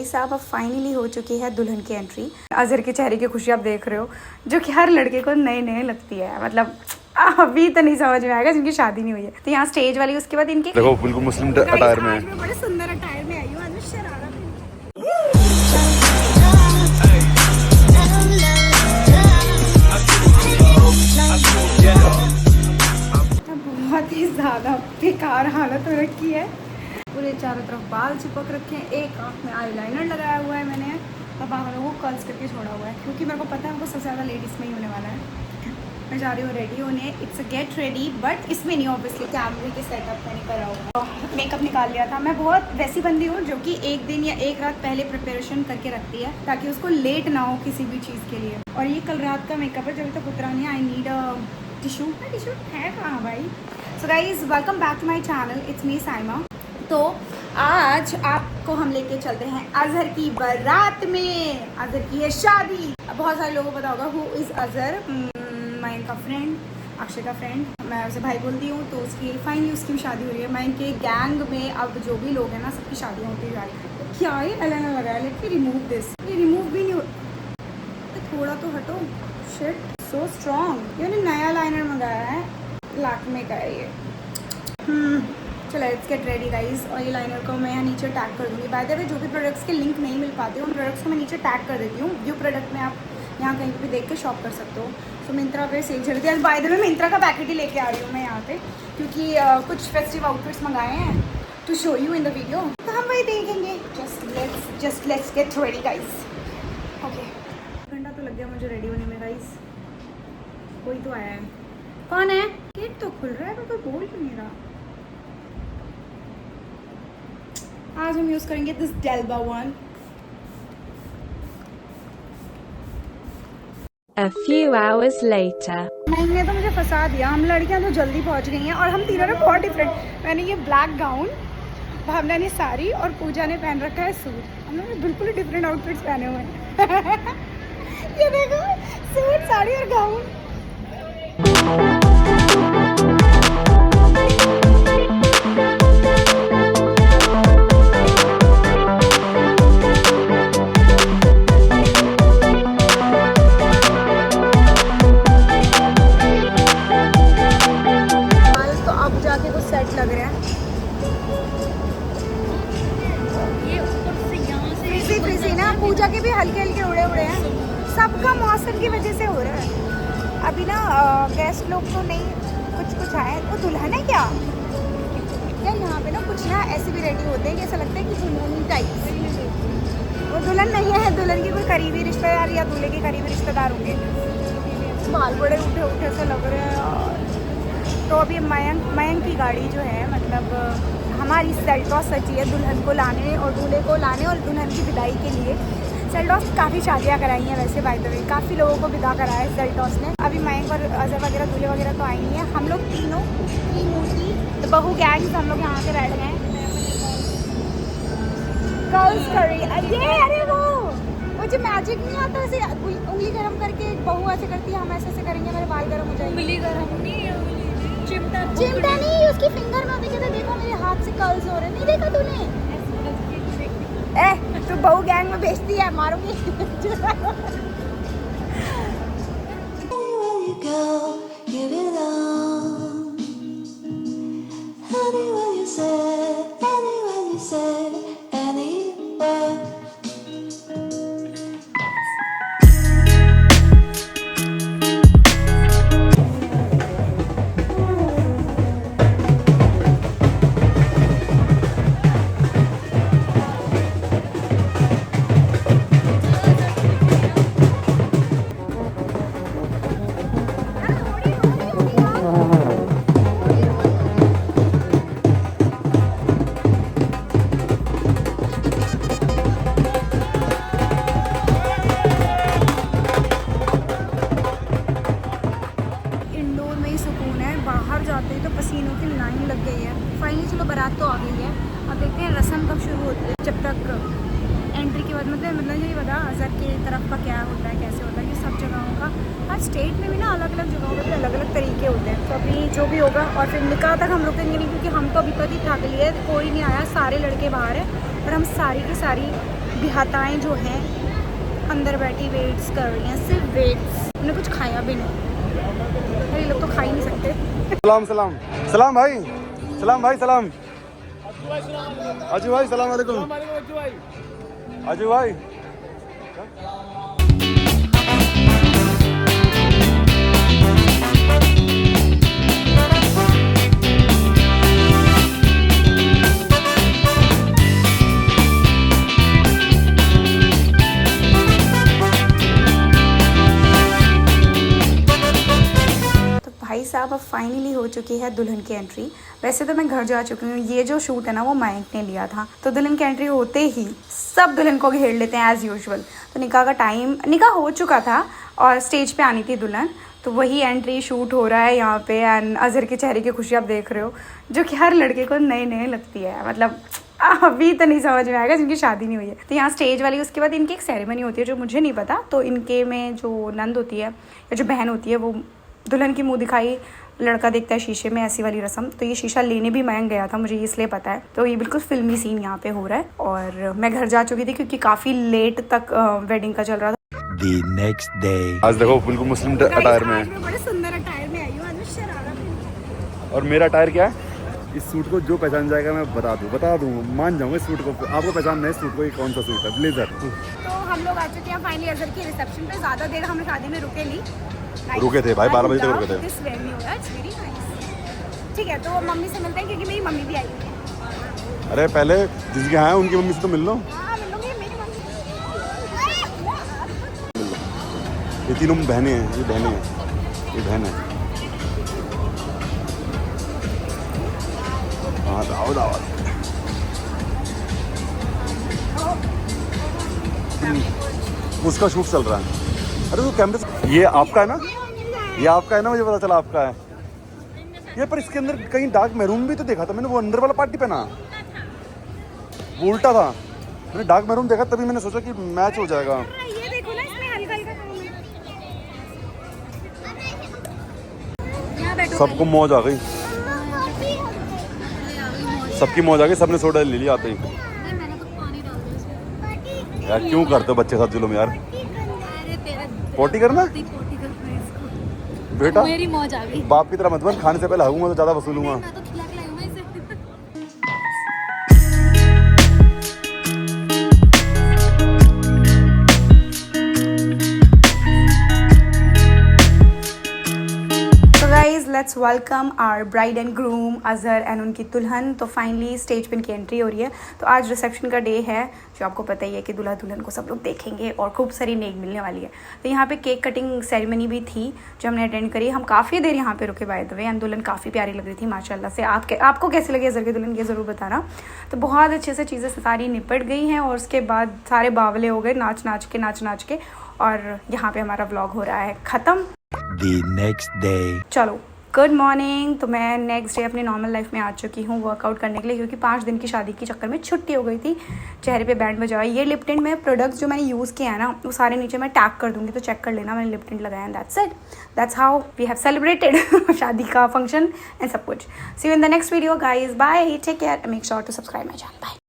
साहब अब फाइनली हो चुकी है दुल्हन की एंट्री। अजहर के चेहरे की खुशी आप देख रहे हो, जो कि हर लड़के को नई नई लगती है। मतलब अभी तो नहीं समझ में आएगा जिनकी शादी नहीं हुई है। तो यहाँ स्टेज वाली, उसके बाद इनके देखो बिल्कुल मुस्लिम अटायर में है। मैं बड़े सुंदर अटायर में आई हूँ, आज शरारा बहुत ही ज्यादा बेकार हालत हो रखी है। पूरे चारों तरफ बाल चिपक रखे हैं, एक आँख में आईलाइनर लगाया हुआ है मैंने, और बालों को कर्ल्स करके छोड़ा हुआ है, क्योंकि मेरे को पता है हमको सबसे ज़्यादा लेडीज़ में ही होने वाला है। मैं जा रही हूँ रेडी होने, it's a get ready, but इसमें नहीं ऑब्वियसली कैमरे के सेटअप में नहीं करा हुआ। मेकअप निकाल लिया था। मैं बहुत वैसी बंदी हूँ जो कि एक दिन या एक रात पहले प्रिपरेशन करके रखती है, ताकि उसको लेट ना हो किसी भी चीज़ के लिए। और ये कल रात का मेकअप है, जो अभी तक उतरा नहीं। I need a tissue. Tissue है कहाँ भाई? So guys, welcome back to my channel, it's me Saima. तो आज आपको हम लेके चलते हैं अजहर की बारात में। अजहर की है शादी। अब बहुत सारे लोगों को पता होगा हु इज़ अजहर। मयंक का फ्रेंड, अक्षय का फ्रेंड, मैं उसे भाई बोलती हूँ। तो उसकी फाइनली उसकी शादी हो रही है। मयंक के गैंग में अब जो भी लोग हैं ना, सबकी शादियाँ होती जा रही है। तो क्या ये अलग लगाया, लेकिन रिमूव दिस, ये रिमूव भी नहीं हो, थोड़ा तो हटो। Shit, so strong. ये नया लाइनर मंगाया है, लैक्मे का है ये। चलो लेट्स गेट रेडी गाइज। और ये लाइनर को मैं यहाँ नीचे टैग कर दूँगी। बाय द वे, जो भी प्रोडक्ट्स के लिंक नहीं मिल पाते उन प्रोडक्ट्स को मैं नीचे टैग कर देती हूँ। व्यू प्रोडक्ट में आप यहाँ कहीं भी देख के शॉप कर सकते हो। तो मिंत्रा पे सेल चलती है। बाय द वे, मिंत्रा का पैकेट ही लेके आ रही हूँ मैं यहाँ पे, क्योंकि कुछ फेस्टिव आउटफिट्स मंगाए हैं to show you in the video. तो हम वही देखेंगे। Just let's get ready guys. Okay, घंटा तो लग गया मुझे रेडी होने में गाइज। कोई तो आया है। कौन है? गेट तो खुल रहा है पर कोई बोल क्यों नहीं रहा। आज हम यूज़ करेंगे this Delba one. A few hours later. मैंने तो मुझे फंसा दिया। हम लड़कियां तो जल्दी पहुंच गई हैं, और हम तीनों ने बहुत डिफरेंट। मैंने ये ब्लैक गाउन, भावना ने साड़ी, और पूजा ने पहन रखा है सूट। हम लोगों ने बिल्कुल ही डिफरेंट आउटफिट्स पहने हुए हैं। ये देखो, सूट, साड़ी और गाउन। पूजा के भी हल्के हल्के उड़े उड़े हैं। सबका मौसम की वजह से हो रहा है। अभी ना गेस्ट लोग तो नहीं, कुछ आए। वो दुल्हन है क्या? यहाँ पे ना कुछ ना ऐसे भी रेडी होते हैं कि ऐसा लगता है कि दुल्हन टाइप। वो दुल्हन नहीं है, दुल्हन की कोई करीबी रिश्तेदार या दूल्हे के करीबी रिश्तेदार होंगे। बाल बड़े उठे उठे से लग रहे हैं। तो अभी मयंक की गाड़ी जो है, मतलब हमारी सेल्टॉस सची है दुल्हन को लाने और दूल्हे को लाने और दुल्हन की विदाई के लिए। सेल्टॉस काफ़ी शादियाँ कराई हैं वैसे, बाय द वे काफ़ी लोगों को विदा कराया है सेल्टॉस ने। अभी मयंक और अजहर वगैरह दूल्हे वगैरह तो आई नहीं है। हम लोग तीनों की बहू गैंग्स हम लोग यहाँ के बैठ गए हैं। गर्ल्स कर रही है। अरे वो मुझे मैजिक नहीं आता, ऐसे उंगली गर्म करके बहू ऐसे करती है, हम ऐसे ऐसे करेंगे मेरे बाल गर्म हो जाएंगे। उंगली गर्म नहीं, चिमटा नहीं, उसकी फिंगर में देखे थे। देखो मेरे हाथ से कर्ल्स हो रहे, नहीं देखा तूने? तू बहू गैंग में भेजती है, मारूंगी। पसीनों की लाइन लग गई है। फाइनली चलो बारात तो आ गई है। अब देखते हैं रस्म कब शुरू होती है। जब तक एंट्री के बाद मतलब ये बता अजहर की तरफ का क्या होता है, कैसे होता है, ये सब जगहों का। हर स्टेट में भी ना अलग अलग जगहों पर अलग अलग तरीके होते हैं। तो अभी जो भी होगा, और फिर निकाह तक हम रुकेंगे नहीं, क्योंकि हम तो अभी तक ही थक लिए, कोई नहीं आया, सारे लड़के बाहर हैं और हम सारी की सारी बिहाताएँ जो हैं अंदर बैठी वेट्स कर रही हैं, सिर्फ वेट्स, उन्हें कुछ खाया भी नहीं। अरे लोग तो खा ही नहीं सकते। सलाम सलाम सलाम भाई, सलाम भाई, सलाम अजू भाई, सलाम वालेकुम अजू भाई। भाई साहब अब फाइनली हो चुकी है दुल्हन की एंट्री। वैसे तो मैं घर जा चुकी हूँ, ये जो शूट है ना वो मयंक ने लिया था। तो दुल्हन की एंट्री होते ही सब दुल्हन को घेर लेते हैं एज़ यूजुअल। तो निकाह का टाइम, निकाह हो चुका था और स्टेज पे आनी थी दुल्हन, तो वही एंट्री शूट हो रहा है यहाँ पे। एंड अजहर के चेहरे की खुशी आप देख रहे हो, जो कि हर लड़के को नए नए लगती है। मतलब अभी तो नहीं समझ में आएगा जिनकी शादी नहीं हुई है। तो यहाँ स्टेज वाली, उसके बाद इनकी एक सेरेमनी होती है जो मुझे नहीं पता। तो इनके में जो नंद होती है या जो बहन होती है वो दुल्हन की मुंह दिखाई लड़का देखता है शीशे में, ऐसी वाली रस्म। तो ये शीशा लेने भी मयंक गया था, मुझे इसलिए पता है। तो ये बिल्कुल फिल्मी सीन यहाँ पे हो रहा है। और मैं घर जा चुकी थी क्योंकि काफ़ी लेट तक वेडिंग का चल रहा था। The next day. आज देखो बिल्कुल मुस्लिम अटायर में मैं बड़े सुंदर अटायर में आई हूँ, आज मैं शरारा पहनी। और मेरा अटायर क्या है? इस सूट को जो पहचान जाएगा मैं बता दूँ, मान जाऊँगा। इस सूट को आपको पहचान नहीं, सूट को ये कौन सा सूट है? ब्लेजर। तो हम लोग आ चुके हैं फाइनली अजहर की रिसेप्शन पे। ज़्यादा देर हम शादी में रुके नहीं, रुके थे भाई, 12 बजे तक रुके थे। This venue, that's very nice। ठीक है, तो मम्मी से मिलते हैं क्योंकि मेरी मम्मी भी आई है। अरे पहले जिसके यहाँ है उनकी मम्मी से तो मिल लो। हाँ मिलूंगी, मेरी मम्मी। ये तीनों बहनें हैं, ये बहनें हैं, ये बहन है। हाँ दावत दावत। उसका शूट चल रहा है। अरे वो कैमरे से, ये आपका है ना? ये आपका है ना? मुझे पता चला आपका है ये। पर इसके अंदर कहीं डार्क मैरून भी तो देखा था मैंने। वो अंदर वाला पार्टी पहना, वो उल्टा था। मैंने डार्क मैरून देखा, तभी मैंने सोचा कि मैच हो जाएगा। ये देखो ना, इसमें हल्का हल्का यहाँ बैठो। सबको मौज आ गई, सबकी मौज आ गई। सबने सोडा ले लिया आते ही। यार क्यों करते हो बच्चे के साथ जुल्म यार? पोटी करना बेटा, मेरी मौज आ गई। बाप की तरह मत बन, खाने से पहले हगूंगा तो ज्यादा वसूलूंगा। मैं तो खिला के लाई हूं इसे। Let's welcome our bride and groom Azhar and उनकी दुल्हन। तो फाइनली स्टेज पे इनकी एंट्री हो रही है। तो आज रिसेप्शन का डे है, जो आपको पता ही है कि दूल्हा दुल्हन को सब लोग देखेंगे और खूब सारी नेक मिलने वाली है। तो यहाँ पे केक कटिंग सेरेमनी भी थी जो हमने अटेंड करी। हम काफ़ी देर यहाँ पे रुके बाय द वे। एंड दुल्हन काफ़ी प्यारी लग रही थी माशाल्लाह से। आपको कैसी लगी अजहर की दुल्हन, ये ज़रूर बताना। तो बहुत अच्छे से चीज़ें सारी निपट गई हैं और उसके बाद सारे बावले हो गए नाच नाच के। और यहाँ पे हमारा व्लॉग हो रहा है ख़त्म। The next day. चलो गुड मॉर्निंग। तो मैं नेक्स्ट डे अपनी नॉर्मल लाइफ में आ चुकी हूँ वर्कआउट करने के लिए, क्योंकि 5 दिन की शादी के चक्कर में छुट्टी हो गई थी। चेहरे पे बैंड बजा हुआ। ये लिप टिंट में प्रोडक्ट्स जो मैंने यूज़ किया है ना, वो सारे नीचे मैं टैग कर दूँगी, तो चेक कर लेना मैंने लिप टिंट लगाया है। That's it, that's how we have celebrated शादी का फंक्शन एंड सब कुछ। See you in the next video guys, bye, take care, make sure to subscribe my channel, bye.